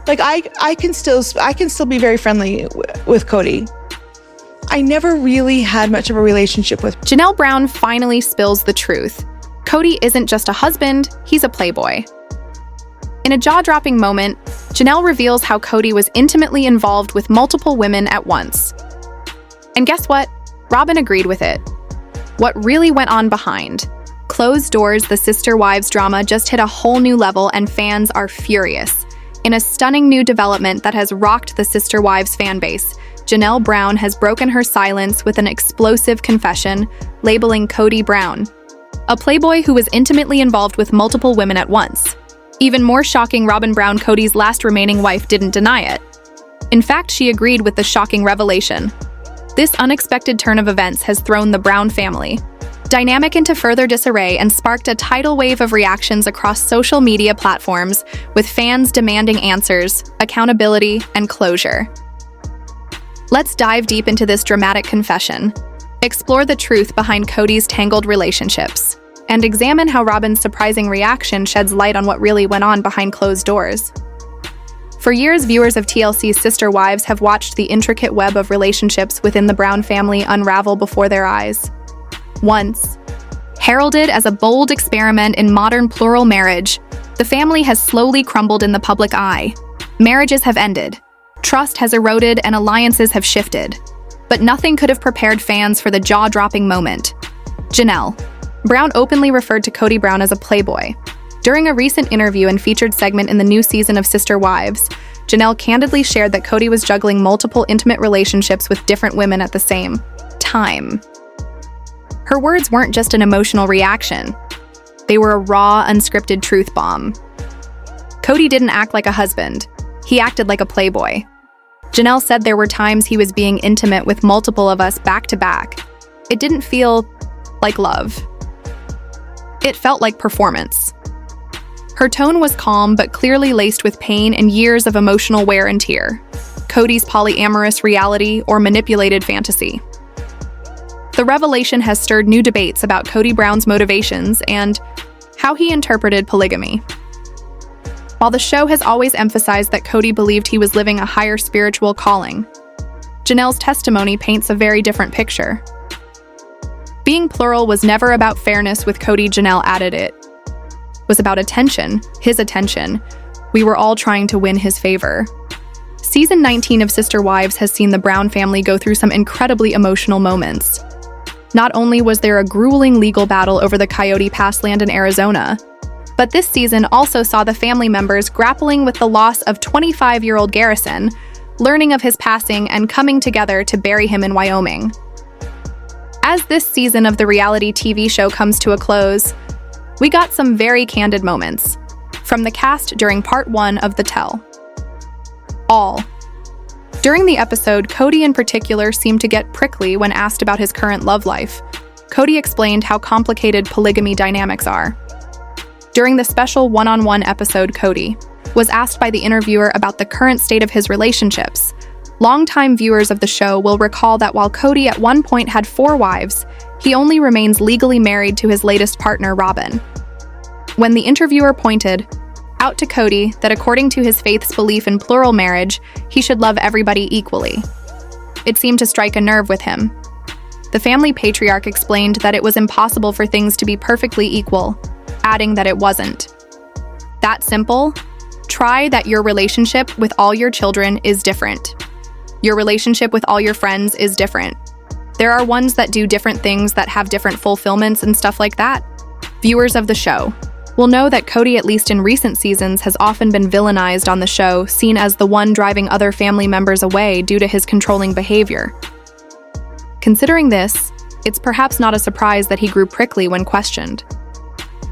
Like I can still be very friendly with Kody. I never really had much of a relationship with. Janelle Brown finally spills the truth. Kody isn't just a husband, he's a playboy. In a jaw-dropping moment, Janelle reveals how Kody was intimately involved with multiple women at once. And guess what? Robyn agreed with it. What really went on behind? Closed doors, the sister wives drama just hit a whole new level and fans are furious. In a stunning new development that has rocked the sister wives fan base, Janelle Brown has broken her silence with an explosive confession, labeling Kody Brown a playboy who was intimately involved with multiple women at once. Even more shocking, Robyn Brown, Kody's last remaining wife, didn't deny it. In fact, she agreed with the shocking revelation. This unexpected turn of events has thrown the Brown family dynamic into further disarray and sparked a tidal wave of reactions across social media platforms, with fans demanding answers, accountability, and closure. Let's dive deep into this dramatic confession, explore the truth behind Kody's tangled relationships, and examine how Robyn's surprising reaction sheds light on what really went on behind closed doors. For years, viewers of TLC's Sister Wives have watched the intricate web of relationships within the Brown family unravel before their eyes. Once heralded as a bold experiment in modern plural marriage, the family has slowly crumbled in the public eye. Marriages have ended, trust has eroded, and alliances have shifted. But nothing could have prepared fans for the jaw-dropping moment. Janelle Brown openly referred to Kody Brown as a playboy. During a recent interview and featured segment in the new season of Sister Wives, Janelle candidly shared that Kody was juggling multiple intimate relationships with different women at the same time. Her words weren't just an emotional reaction. They were a raw, unscripted truth bomb. Kody didn't act like a husband. He acted like a playboy. Janelle said there were times he was being intimate with multiple of us back to back. It didn't feel like love. It felt like performance. Her tone was calm but clearly laced with pain and years of emotional wear and tear. Kody's polyamorous reality or manipulated fantasy. The revelation has stirred new debates about Kody Brown's motivations and how he interpreted polygamy. While the show has always emphasized that Kody believed he was living a higher spiritual calling, Janelle's testimony paints a very different picture. Being plural was never about fairness with Kody, Janelle added. It was about attention, his attention. We were all trying to win his favor. Season 19 of Sister Wives has seen the Brown family go through some incredibly emotional moments. Not only was there a grueling legal battle over the Coyote Pass land in Arizona, but this season also saw the family members grappling with the loss of 25-year-old Garrison, learning of his passing and coming together to bury him in Wyoming. As this season of the reality TV show comes to a close, we got some very candid moments from the cast during part 1 of The Tell All. During the episode, Kody in particular seemed to get prickly when asked about his current love life. Kody explained how complicated polygamy dynamics are. During the special one-on-one episode, Kody was asked by the interviewer about the current state of his relationships. Longtime viewers of the show will recall that while Kody at one point had 4 wives, he only remains legally married to his latest partner, Robyn. When the interviewer pointed out to Kody that according to his faith's belief in plural marriage, he should love everybody equally, it seemed to strike a nerve with him. The family patriarch explained that it was impossible for things to be perfectly equal, adding that it wasn't that simple. Try that your relationship with all your children is different. Your relationship with all your friends is different. There are ones that do different things that have different fulfillments and stuff like that. Viewers of the show will know that Kody, at least in recent seasons, has often been villainized on the show, seen as the one driving other family members away due to his controlling behavior. Considering this, it's perhaps not a surprise that he grew prickly when questioned.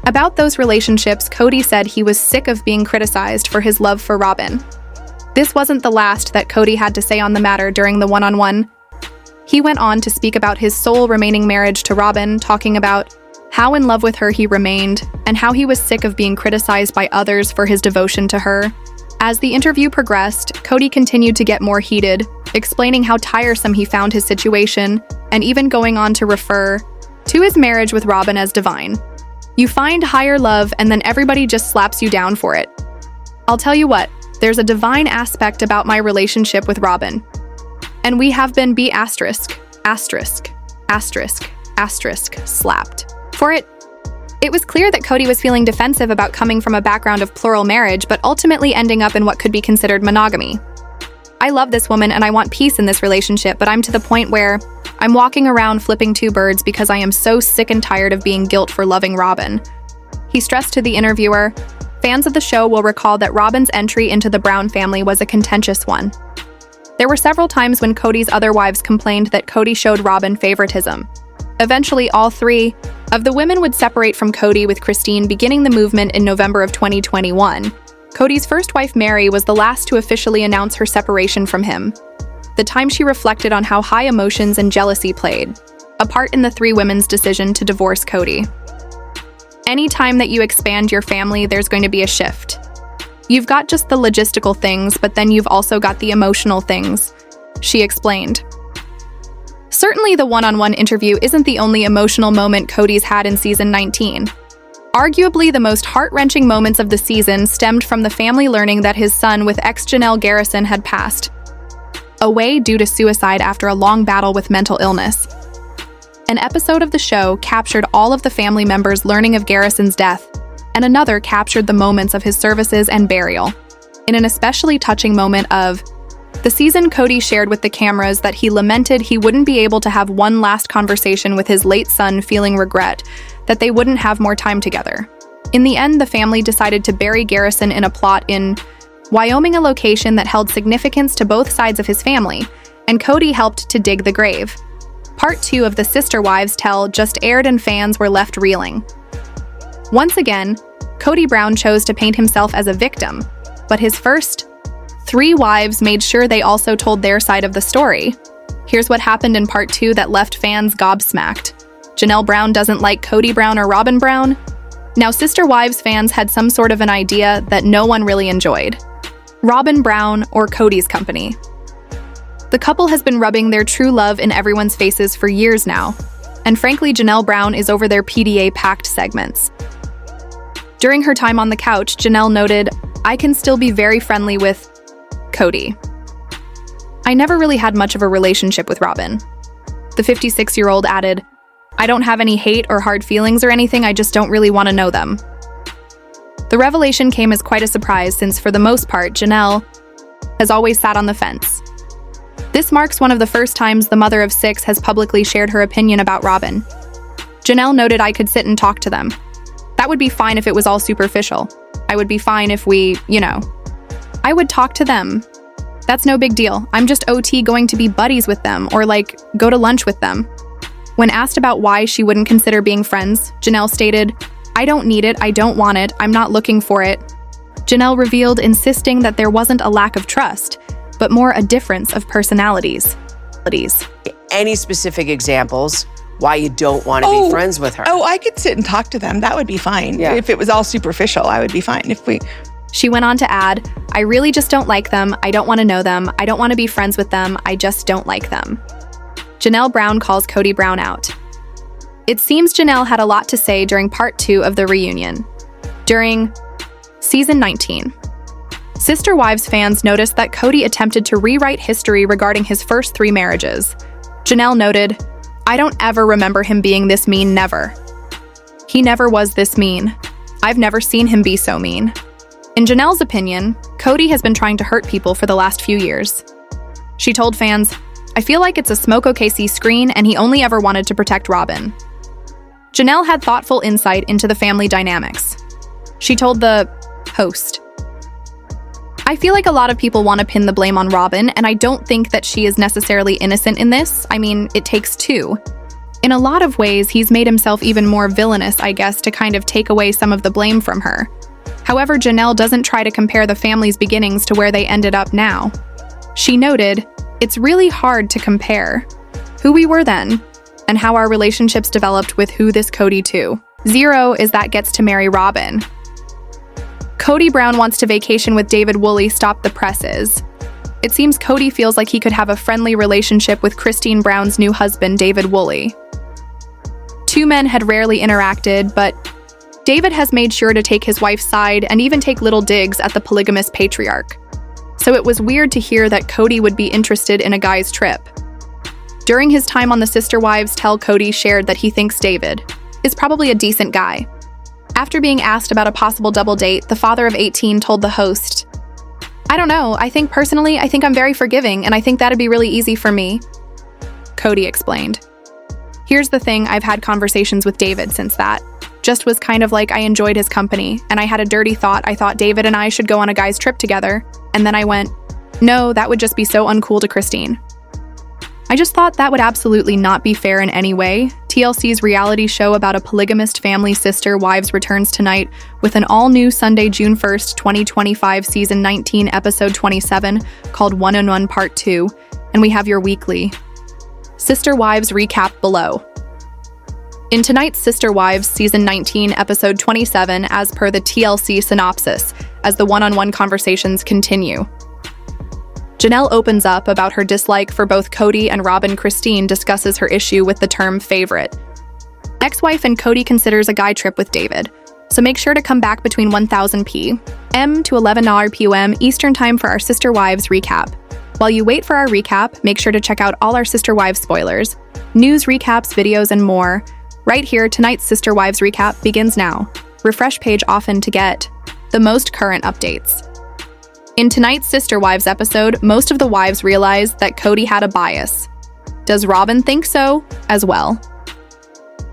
About those relationships, Kody said he was sick of being criticized for his love for Robyn. This wasn't the last that Kody had to say on the matter during the one-on-one. He went on to speak about his sole remaining marriage to Robyn, talking about how in love with her he remained, and how he was sick of being criticized by others for his devotion to her. As the interview progressed, Kody continued to get more heated, explaining how tiresome he found his situation, and even going on to refer to his marriage with Robyn as divine. You find higher love and then everybody just slaps you down for it. I'll tell you what, There's a divine aspect about my relationship with Robyn. And we have been slapped. For it was clear that Kody was feeling defensive about coming from a background of plural marriage, but ultimately ending up in what could be considered monogamy. I love this woman and I want peace in this relationship, but I'm to the point where I'm walking around flipping two birds because I am so sick and tired of being guilt for loving Robyn. He stressed to the interviewer. Fans of the show will recall that Robyn's entry into the Brown family was a contentious one. There were several times when Kody's other wives complained that Kody showed Robyn favoritism. Eventually, all three of the women would separate from Kody, with Christine beginning the movement in November of 2021. Kody's first wife, Mary, was the last to officially announce her separation from him. The time she reflected on how high emotions and jealousy played a part in the three women's decision to divorce Kody. Any time that you expand your family, there's going to be a shift. You've got just the logistical things, but then you've also got the emotional things, she explained. Certainly the one-on-one interview isn't the only emotional moment Kody's had in season 19. Arguably the most heart-wrenching moments of the season stemmed from the family learning that his son with ex-Janelle Garrison had passed away due to suicide after a long battle with mental illness. An episode of the show captured all of the family members learning of Garrison's death, and another captured the moments of his services and burial. In an especially touching moment of the season, Kody shared with the cameras that he lamented he wouldn't be able to have one last conversation with his late son, feeling regret that they wouldn't have more time together. In the end, the family decided to bury Garrison in a plot in Wyoming, a location that held significance to both sides of his family, and Kody helped to dig the grave. Part 2 of the Sister Wives Tell just aired and fans were left reeling. Once again, Kody Brown chose to paint himself as a victim, but his first 3 wives made sure they also told their side of the story. Here's what happened in part 2 that left fans gobsmacked. Janelle Brown doesn't like Kody Brown or Robyn Brown? Now, Sister Wives fans had some sort of an idea that no one really enjoyed. Robyn Brown or Kody's company. The couple has been rubbing their true love in everyone's faces for years now, and frankly, Janelle Brown is over their PDA-packed segments. During her time on the couch, Janelle noted, "I can still be very friendly with Kody. I never really had much of a relationship with Robyn." The 56-year-old added, "I don't have any hate or hard feelings or anything, I just don't really want to know them." The revelation came as quite a surprise since, for the most part, Janelle has always sat on the fence. This marks one of the first times the mother of 6 has publicly shared her opinion about Robyn. Janelle noted, "I could sit and talk to them. That would be fine if it was all superficial. I would be fine if we, I would talk to them. That's no big deal. I'm just OT going to be buddies with them or go to lunch with them." When asked about why she wouldn't consider being friends, Janelle stated, "I don't need it, I don't want it, I'm not looking for it." Janelle revealed, insisting that there wasn't a lack of trust, but more a difference of personalities. Any specific examples why you don't want to be friends with her? I could sit and talk to them. That would be fine. Yeah. If it was all superficial, I would be fine. She went on to add, "I really just don't like them. I don't want to know them. I don't want to be friends with them. I just don't like them." Janelle Brown calls Kody Brown out. It seems Janelle had a lot to say during part 2 of the reunion. During season 19, Sister Wives fans noticed that Kody attempted to rewrite history regarding his first 3 marriages. Janelle noted, "I don't ever remember him being this mean, never. He never was this mean. I've never seen him be so mean." In Janelle's opinion, Kody has been trying to hurt people for the last few years. She told fans, "I feel like it's a Smoke OKC screen and he only ever wanted to protect Robyn." Janelle had thoughtful insight into the family dynamics. She told the host, "I feel like a lot of people want to pin the blame on Robyn, and I don't think that she is necessarily innocent in this. I mean, it takes 2. In a lot of ways, he's made himself even more villainous, I guess, to kind of take away some of the blame from her." However, Janelle doesn't try to compare the family's beginnings to where they ended up now. She noted, "It's really hard to compare who we were then and how our relationships developed with who this Kody 2.0 is that gets to marry Robyn." Kody Brown wants to vacation with David Woolley, stop the presses. It seems Kody feels like he could have a friendly relationship with Christine Brown's new husband, David Woolley. 2 men had rarely interacted, but David has made sure to take his wife's side and even take little digs at the polygamist patriarch. so it was weird to hear that Kody would be interested in a guy's trip. During his time on the Sister Wives Tell, Kody shared that he thinks David is probably a decent guy. After being asked about a possible double date, the father of 18 told the host, "I don't know, I think I'm very forgiving, and I think that'd be really easy for me," Kody explained. "Here's the thing, I've had conversations with David since that. Just was kind of like I enjoyed his company, and I had a dirty thought. I thought David and I should go on a guy's trip together, and then I went, no, that would just be so uncool to Christine. I just thought that would absolutely not be fair in any way." TLC's reality show about a polygamist family Sister Wives returns tonight with an all-new Sunday, June 1st, 2025, Season 19, Episode 27, called One-on-One Part 2, and we have your weekly Sister Wives recap below. In tonight's Sister Wives Season 19, Episode 27, as per the TLC synopsis, as the one-on-one conversations continue, Janelle opens up about her dislike for both Kody and Robyn. Christine discusses her issue with the term favorite. Ex-wife and Kody considers a guy trip with David, so make sure to come back between 1000 p.m. to 11 p.m. Eastern Time for our Sister Wives recap. While you wait for our recap, make sure to check out all our Sister Wives spoilers, news, recaps, videos, and more. Right here, tonight's Sister Wives recap begins now. Refresh page often to get the most current updates. In tonight's Sister Wives episode, most of the wives realize that Kody had a bias. Does Robyn think so as well?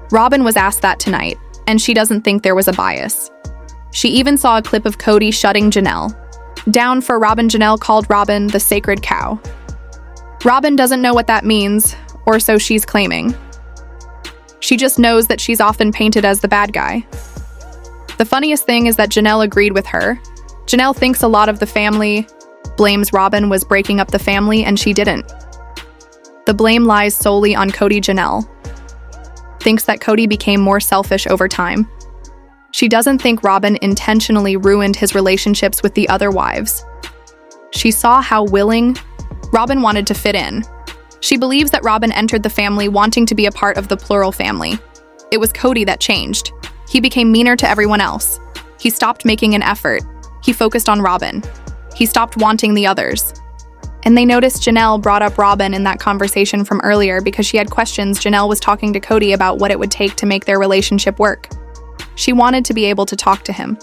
Robyn was asked that tonight, and she doesn't think there was a bias. She even saw a clip of Kody shutting Janelle down for Robyn. Janelle called Robyn the sacred cow. Robyn doesn't know what that means, or so she's claiming. She just knows that she's often painted as the bad guy. The funniest thing is that Janelle agreed with her. Janelle thinks a lot of the family blames Robyn was breaking up the family, and she didn't. The blame lies solely on Kody. Janelle thinks that Kody became more selfish over time. She doesn't think Robyn intentionally ruined his relationships with the other wives. She saw how willing Robyn wanted to fit in. She believes that Robyn entered the family wanting to be a part of the plural family. It was Kody that changed. He became meaner to everyone else. He stopped making an effort. He focused on Robyn. He stopped wanting the others. And they noticed Janelle brought up Robyn in that conversation from earlier because she had questions. Janelle was talking to Kody about what it would take to make their relationship work. She wanted to be able to talk to him.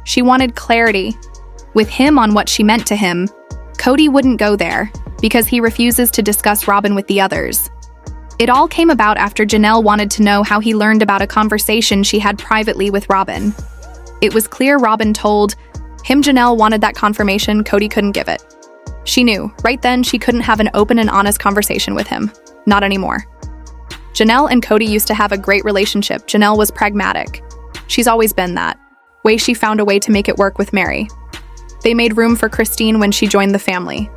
She wanted clarity with him on what she meant to him. Kody wouldn't go there because he refuses to discuss Robyn with the others. It all came about after Janelle wanted to know how he learned about a conversation she had privately with Robyn. It was clear Robyn told him Janelle wanted that confirmation. Kody couldn't give it. She knew right then she couldn't have an open and honest conversation with him. Not anymore. Janelle and Kody used to have a great relationship. Janelle was pragmatic. She's always been that way. She found a way to make it work with Mary. They made room for Christine when she joined the family.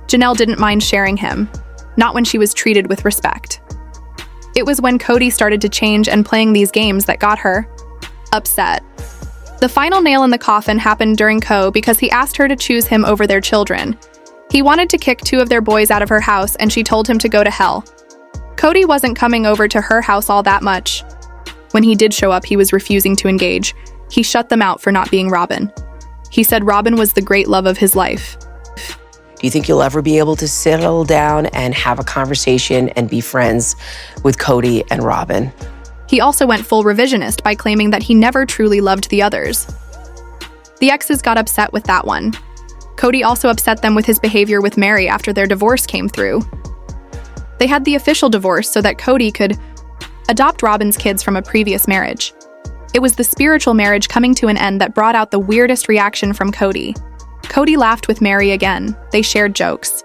Janelle didn't mind sharing him, not when she was treated with respect. It was when Kody started to change and playing these games that got her upset. The final nail in the coffin happened during Ko because he asked her to choose him over their children. He wanted to kick 2 of their boys out of her house, and she told him to go to hell. Kody wasn't coming over to her house all that much. When he did show up, he was refusing to engage. He shut them out for not being Robyn. He said Robyn was the great love of his life. Do you think you'll ever be able to settle down and have a conversation and be friends with Kody and Robyn? He also went full revisionist by claiming that he never truly loved the others. The exes got upset with that one. Kody also upset them with his behavior with Mary after their divorce came through. They had the official divorce so that Kody could adopt Robyn's kids from a previous marriage. It was the spiritual marriage coming to an end that brought out the weirdest reaction from Kody. Kody laughed with Mary again. They shared jokes.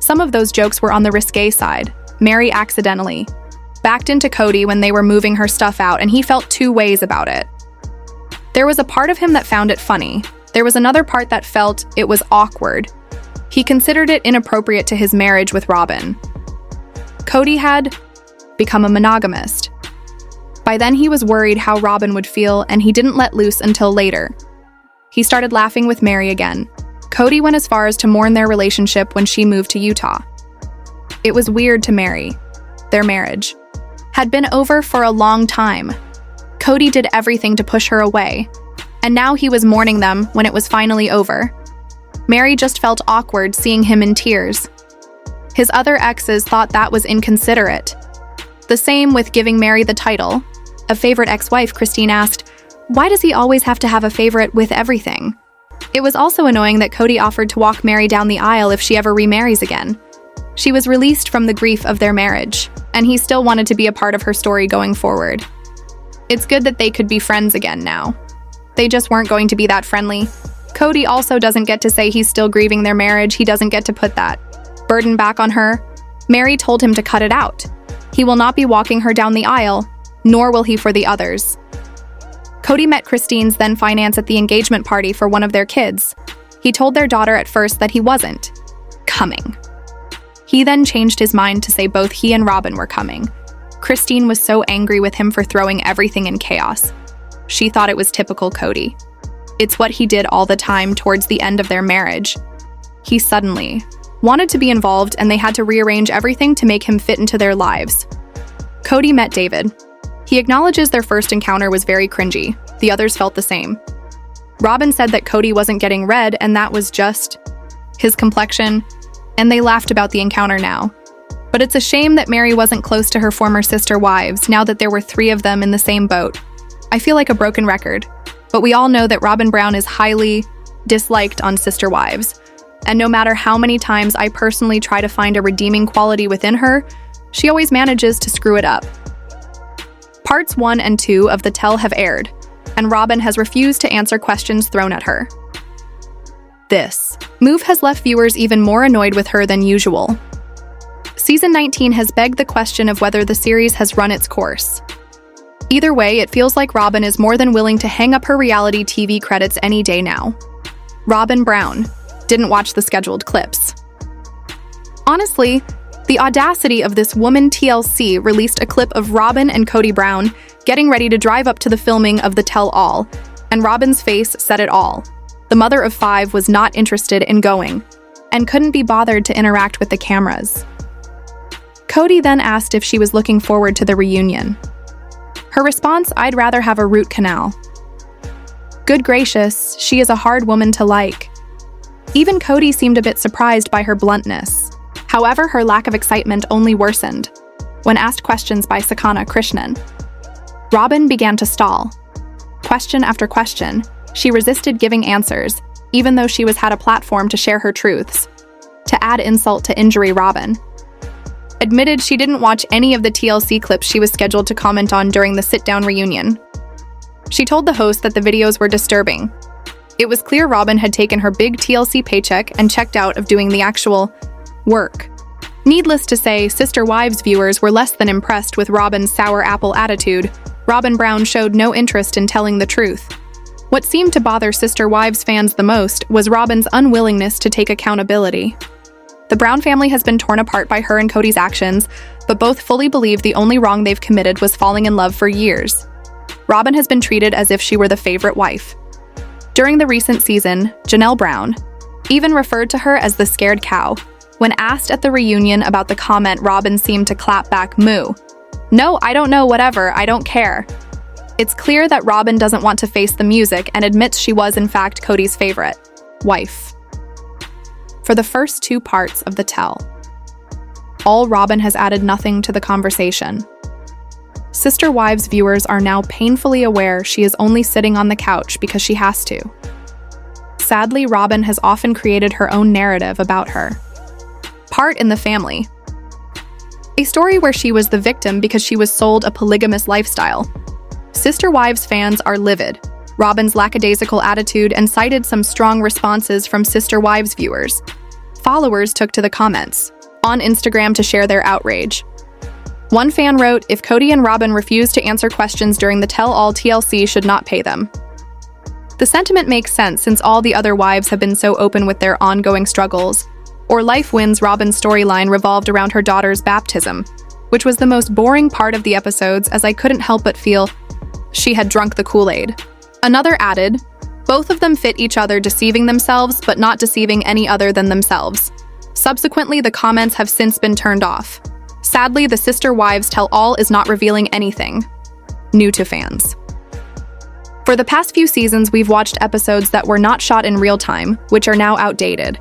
Some of those jokes were on the risque side. Mary accidentally backed into Kody when they were moving her stuff out, and he felt 2 ways about it. There was a part of him that found it funny. There was another part that felt it was awkward. He considered it inappropriate to his marriage with Robyn. Kody had become a monogamist. By then he was worried how Robyn would feel, and he didn't let loose until later. He started laughing with Mary again. Kody went as far as to mourn their relationship when she moved to Utah. It was weird to Mary. Their marriage had been over for a long time. Kody did everything to push her away, and now he was mourning them when it was finally over. Mary just felt awkward seeing him in tears. His other exes thought that was inconsiderate. The same with giving Mary the title. A favorite ex-wife, Christine, asked, "Why does he always have to have a favorite with everything?" It was also annoying that Kody offered to walk Mary down the aisle if she ever remarries again. She was released from the grief of their marriage, and he still wanted to be a part of her story going forward. It's good that they could be friends again now. They just weren't going to be that friendly. Kody also doesn't get to say he's still grieving their marriage. He doesn't get to put that burden back on her. Mary told him to cut it out. He will not be walking her down the aisle, nor will he for the others. Kody met Christine's then finance at the engagement party for one of their kids. He told their daughter at first that he wasn't coming. He then changed his mind to say both he and Robyn were coming. Christine was so angry with him for throwing everything in chaos. She thought it was typical Kody. It's what he did all the time towards the end of their marriage. He suddenly wanted to be involved, and they had to rearrange everything to make him fit into their lives. Kody met David. He acknowledges their first encounter was very cringy. The others felt the same. Robyn said that Kody wasn't getting red, and that was just his complexion, and they laughed about the encounter now. But it's a shame that Mary wasn't close to her former sister wives now that there were 3 of them in the same boat. I feel like a broken record, but we all know that Robyn Brown is highly disliked on sister wives. And no matter how many times I personally try to find a redeeming quality within her, she always manages to screw it up. Parts 1 and 2 of The Tell have aired, and Robyn has refused to answer questions thrown at her. This move has left viewers even more annoyed with her than usual. Season 19 has begged the question of whether the series has run its course. Either way, it feels like Robyn is more than willing to hang up her reality TV credits any day now. Robyn Brown didn't watch the scheduled clips. Honestly, the audacity of this woman. TLC released a clip of Robyn and Kody Brown getting ready to drive up to the filming of The Tell All, and Robyn's face said it all. The mother of 5 was not interested in going, and couldn't be bothered to interact with the cameras. Kody then asked if she was looking forward to the reunion. Her response, "I'd rather have a root canal." Good gracious, she is a hard woman to like. Even Kody seemed a bit surprised by her bluntness. However, her lack of excitement only worsened when asked questions by Sakana Krishnan. Robyn began to stall. Question after question, she resisted giving answers, even though she had a platform to share her truths. To add insult to injury, Robyn admitted she didn't watch any of the TLC clips she was scheduled to comment on during the sit-down reunion. She told the host that the videos were disturbing. It was clear Robyn had taken her big TLC paycheck and checked out of doing the actual work. Needless to say, Sister Wives viewers were less than impressed with Robyn's sour apple attitude. Robyn Brown showed no interest in telling the truth. What seemed to bother Sister Wives fans the most was Robyn's unwillingness to take accountability. The Brown family has been torn apart by her and Kody's actions, but both fully believe the only wrong they've committed was falling in love for years. Robyn has been treated as if she were the favorite wife. During the recent season, Janelle Brown even referred to her as the scared cow. When asked at the reunion about the comment, Robyn seemed to clap back, "Moo. No, I don't know, whatever, I don't care." It's clear that Robyn doesn't want to face the music and admits she was in fact Kody's favorite wife. For the first 2 parts of The Tell, all Robyn has added nothing to the conversation. Sister Wives viewers are now painfully aware she is only sitting on the couch because she has to. Sadly, Robyn has often created her own narrative about her. Part in the family. A story where she was the victim because she was sold a polygamist lifestyle. Sister Wives fans are livid. Robyn's lackadaisical attitude and cited some strong responses from Sister Wives viewers. Followers took to the comments on Instagram to share their outrage. One fan wrote, "If Kody and Robyn refuse to answer questions during the tell-all, TLC should not pay them." The sentiment makes sense since all the other wives have been so open with their ongoing struggles. Or Life Wins Robyn's storyline revolved around her daughter's baptism, which was the most boring part of the episodes, as I couldn't help but feel she had drunk the Kool-Aid. Another added, "Both of them fit each other, deceiving themselves, but not deceiving any other than themselves." Subsequently, the comments have since been turned off. Sadly, the Sister Wives Tell All is not revealing anything new to fans. For the past few seasons, we've watched episodes that were not shot in real time, which are now outdated.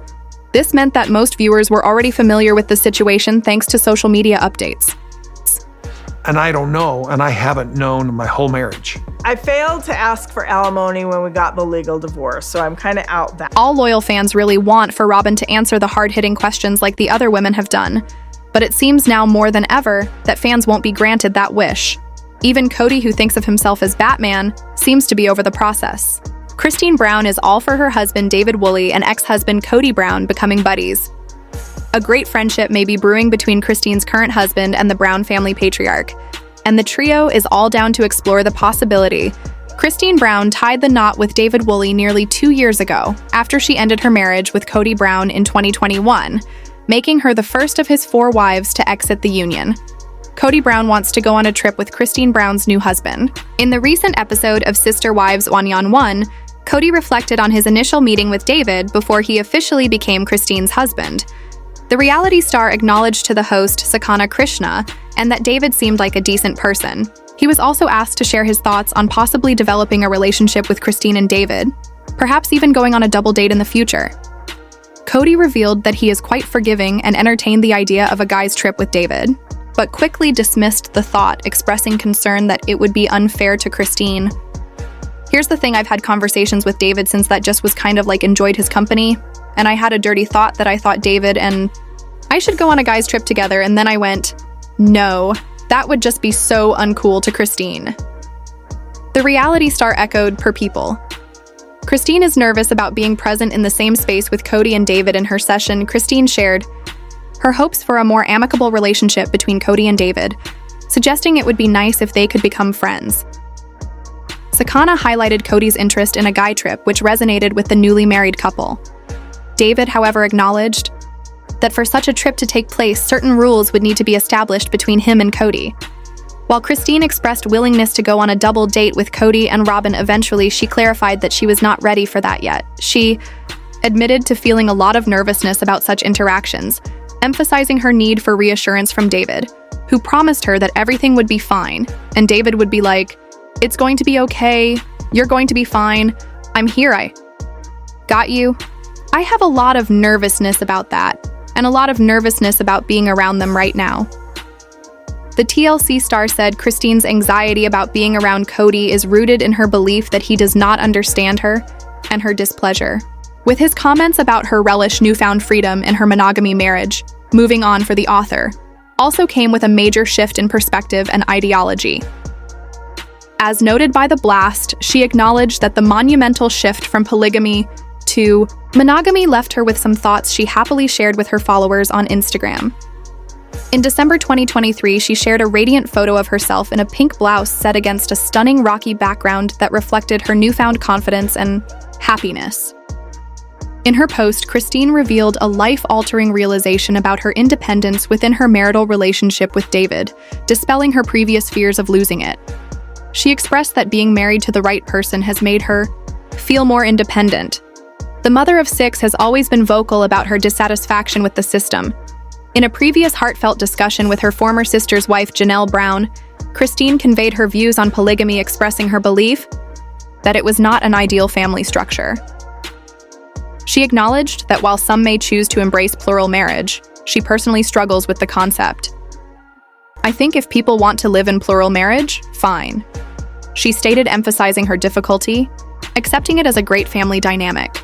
This meant that most viewers were already familiar with the situation thanks to social media updates. And I don't know, and I haven't known my whole marriage. I failed to ask for alimony when we got the legal divorce, so I'm kind of out that. All loyal fans really want for Robyn to answer the hard-hitting questions like the other women have done. But it seems now more than ever that fans won't be granted that wish. Even Kody, who thinks of himself as Batman, seems to be over the process. Christine Brown is all for her husband David Woolley and ex-husband Kody Brown becoming buddies. A great friendship may be brewing between Christine's current husband and the Brown family patriarch, and the trio is all down to explore the possibility. Christine Brown tied the knot with David Woolley nearly 2 years ago, after she ended her marriage with Kody Brown in 2021, making her the first of his 4 wives to exit the union. Kody Brown wants to go on a trip with Christine Brown's new husband. In the recent episode of Sister Wives 1-on-1, Kody reflected on his initial meeting with David before he officially became Christine's husband. The reality star acknowledged to the host Sakana Krishna and that David seemed like a decent person. He was also asked to share his thoughts on possibly developing a relationship with Christine and David, perhaps even going on a double date in the future. Kody revealed that he is quite forgiving and entertained the idea of a guy's trip with David, but quickly dismissed the thought, expressing concern that it would be unfair to Christine. Here's the thing, I've had conversations with David since that just was kind of like enjoyed his company, and I had a dirty thought that I thought David and I should go on a guy's trip together, and then I went, no, that would just be so uncool to Christine. The reality star echoed per people. Christine is nervous about being present in the same space with Kody and David. In her session, Christine shared her hopes for a more amicable relationship between Kody and David, suggesting it would be nice if they could become friends. Sakana highlighted Kody's interest in a guy trip, which resonated with the newly married couple. David, however, acknowledged that for such a trip to take place, certain rules would need to be established between him and Kody. While Christine expressed willingness to go on a double date with Kody and Robyn eventually, she clarified that she was not ready for that yet. She admitted to feeling a lot of nervousness about such interactions, emphasizing her need for reassurance from David, who promised her that everything would be fine, and David would be like, "It's going to be okay, you're going to be fine, I'm here, I got you." I have a lot of nervousness about that, and a lot of nervousness about being around them right now. The TLC star said Christine's anxiety about being around Kody is rooted in her belief that he does not understand her and her displeasure. With his comments about her relish newfound freedom in her monogamy marriage, moving on for the author, also came with a major shift in perspective and ideology. As noted by The Blast, she acknowledged that the monumental shift from polygamy to monogamy left her with some thoughts she happily shared with her followers on Instagram. In December 2023, she shared a radiant photo of herself in a pink blouse set against a stunning rocky background that reflected her newfound confidence and happiness. In her post, Christine revealed a life-altering realization about her independence within her marital relationship with David, dispelling her previous fears of losing it. She expressed that being married to the right person has made her feel more independent. The mother of 6 has always been vocal about her dissatisfaction with the system. In a previous heartfelt discussion with her former sister's wife, Janelle Brown, Christine conveyed her views on polygamy, expressing her belief that it was not an ideal family structure. She acknowledged that while some may choose to embrace plural marriage, she personally struggles with the concept. "I think if people want to live in plural marriage, fine," she stated, emphasizing her difficulty, accepting it as a great family dynamic.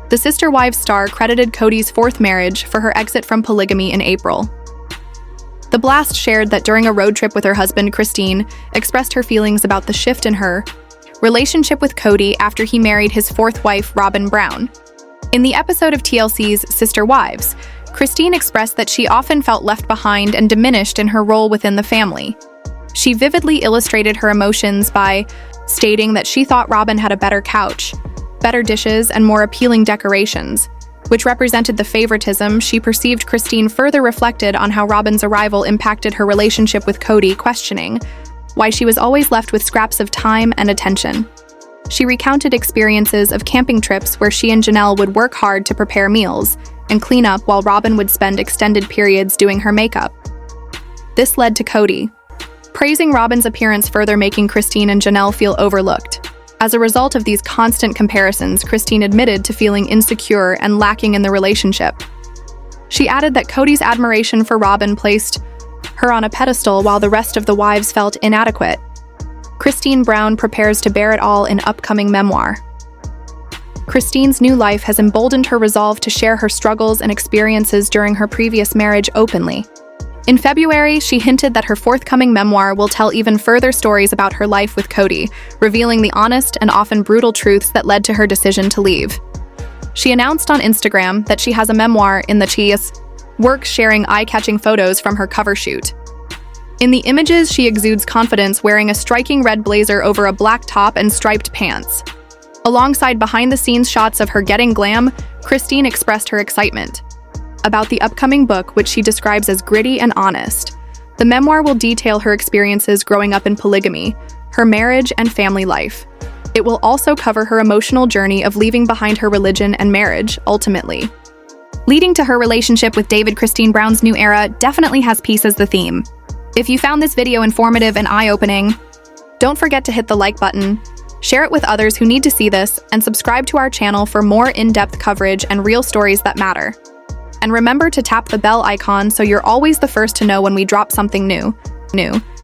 The Sister Wives star credited Kody's 4th marriage for her exit from polygamy in April. The Blast shared that during a road trip with her husband, Christine expressed her feelings about the shift in her relationship with Kody after he married his 4th wife, Robyn Brown. In the episode of TLC's Sister Wives, Christine expressed that she often felt left behind and diminished in her role within the family. She vividly illustrated her emotions by stating that she thought Robyn had a better couch, better dishes, and more appealing decorations, which represented the favoritism she perceived. Christine further reflected on how Robyn's arrival impacted her relationship with Kody, questioning why she was always left with scraps of time and attention. She recounted experiences of camping trips where she and Janelle would work hard to prepare meals and clean up while Robyn would spend extended periods doing her makeup. This led to Kody praising Robyn's appearance, further making Christine and Janelle feel overlooked. As a result of these constant comparisons, Christine admitted to feeling insecure and lacking in the relationship. She added that Kody's admiration for Robyn placed her on a pedestal while the rest of the wives felt inadequate. Christine Brown prepares to bear it all in upcoming memoir. Christine's new life has emboldened her resolve to share her struggles and experiences during her previous marriage openly. In February, she hinted that her forthcoming memoir will tell even further stories about her life with Kody, revealing the honest and often brutal truths that led to her decision to leave. She announced on Instagram that she has a memoir in the works, sharing eye-catching photos from her cover shoot. In the images, she exudes confidence wearing a striking red blazer over a black top and striped pants. Alongside behind-the-scenes shots of her getting glam, Christine expressed her excitement about the upcoming book, which she describes as gritty and honest. The memoir will detail her experiences growing up in polygamy, her marriage and family life. It will also cover her emotional journey of leaving behind her religion and marriage, ultimately leading to her relationship with David. Christine Brown's new era definitely has peace as the theme. If you found this video informative and eye-opening, don't forget to hit the like button, share it with others who need to see this, and subscribe to our channel for more in-depth coverage and real stories that matter. And remember to tap the bell icon so you're always the first to know when we drop something new.